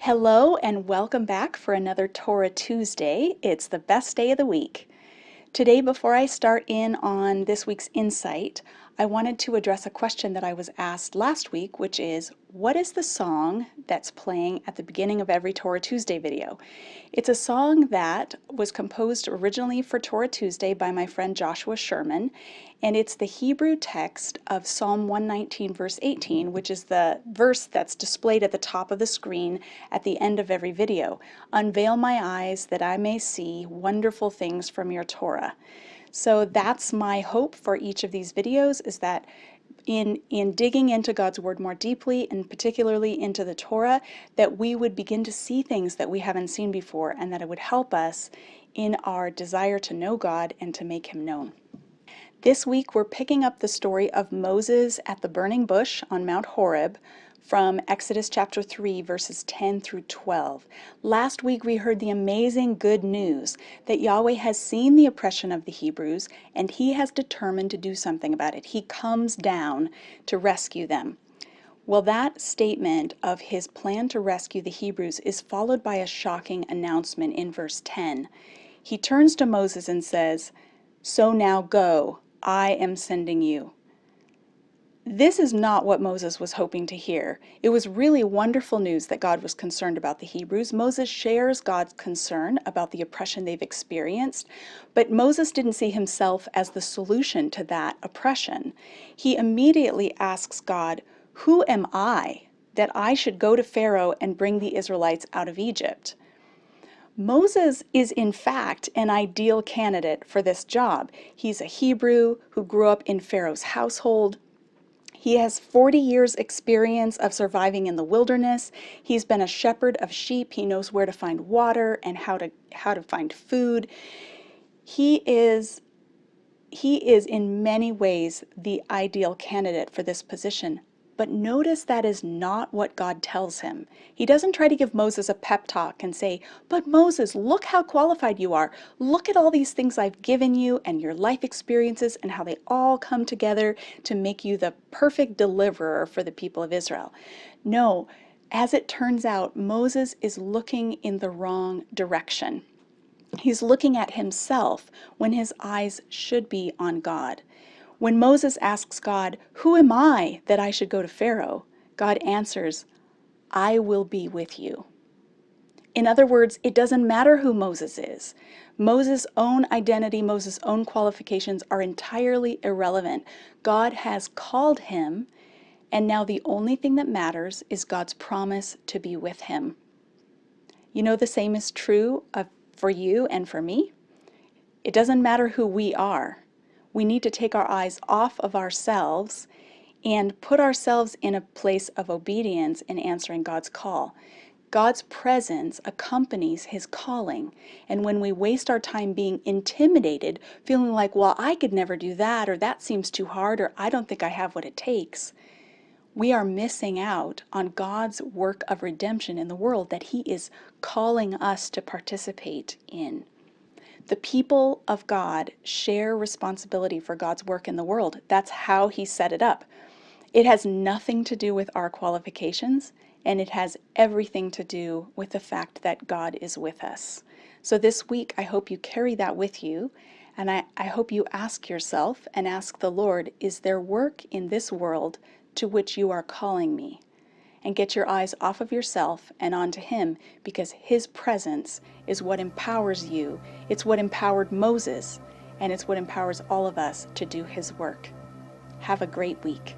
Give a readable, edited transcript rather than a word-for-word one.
Hello and welcome back for another Torah Tuesday. It's the best day of the week. Today, before I start in on this week's insight, I wanted to address a question that I was asked last week, which is, what is the song that's playing at the beginning of every Torah Tuesday video? It's a song that was composed originally for Torah Tuesday by my friend Joshua Sherman, and it's the Hebrew text of Psalm 119, verse 18, which is the verse that's displayed at the top of the screen at the end of every video. Unveil my eyes that I may see wonderful things from your Torah. So that's my hope for each of these videos, is that in digging into God's Word more deeply, and particularly into the Torah, that we would begin to see things that we haven't seen before, and that it would help us in our desire to know God and to make Him known. This week we're picking up the story of Moses at the burning bush on Mount Horeb from Exodus chapter 3, verses 10 through 12. Last week we heard the amazing good news that Yahweh has seen the oppression of the Hebrews and He has determined to do something about it. He comes down to rescue them. Well, that statement of His plan to rescue the Hebrews is followed by a shocking announcement in verse 10. He turns to Moses and says, "So now go, I am sending you." This is not what Moses was hoping to hear. It was really wonderful news that God was concerned about the Hebrews. Moses shares God's concern about the oppression they've experienced, but Moses didn't see himself as the solution to that oppression. He immediately asks God, "Who am I that I should go to Pharaoh and bring the Israelites out of Egypt?" Moses is in fact an ideal candidate for this job. He's a Hebrew who grew up in Pharaoh's household. He has 40 years experience of surviving in the wilderness. He's been a shepherd of sheep. He knows where to find water and how to find food. He is in many ways the ideal candidate for this position. But notice that is not what God tells him. He doesn't try to give Moses a pep talk and say, "But Moses, look how qualified you are. Look at all these things I've given you and your life experiences and how they all come together to make you the perfect deliverer for the people of Israel." No, as it turns out, Moses is looking in the wrong direction. He's looking at himself when his eyes should be on God. When Moses asks God, "Who am I that I should go to Pharaoh?" God answers, "I will be with you." In other words, it doesn't matter who Moses is. Moses' own identity, Moses' own qualifications are entirely irrelevant. God has called him, and now the only thing that matters is God's promise to be with him. You know, the same is true for you and for me. It doesn't matter who we are. We need to take our eyes off of ourselves and put ourselves in a place of obedience in answering God's call. God's presence accompanies His calling. And when we waste our time being intimidated, feeling like, well, I could never do that, or that seems too hard, or I don't think I have what it takes, we are missing out on God's work of redemption in the world that He is calling us to participate in. The people of God share responsibility for God's work in the world. That's how He set it up. It has nothing to do with our qualifications, and it has everything to do with the fact that God is with us. So this week, I hope you carry that with you, and I hope you ask yourself and ask the Lord, is there work in this world to which you are calling me? And get your eyes off of yourself and onto Him, because His presence is what empowers you. It's what empowered Moses, and it's what empowers all of us to do His work. Have a great week.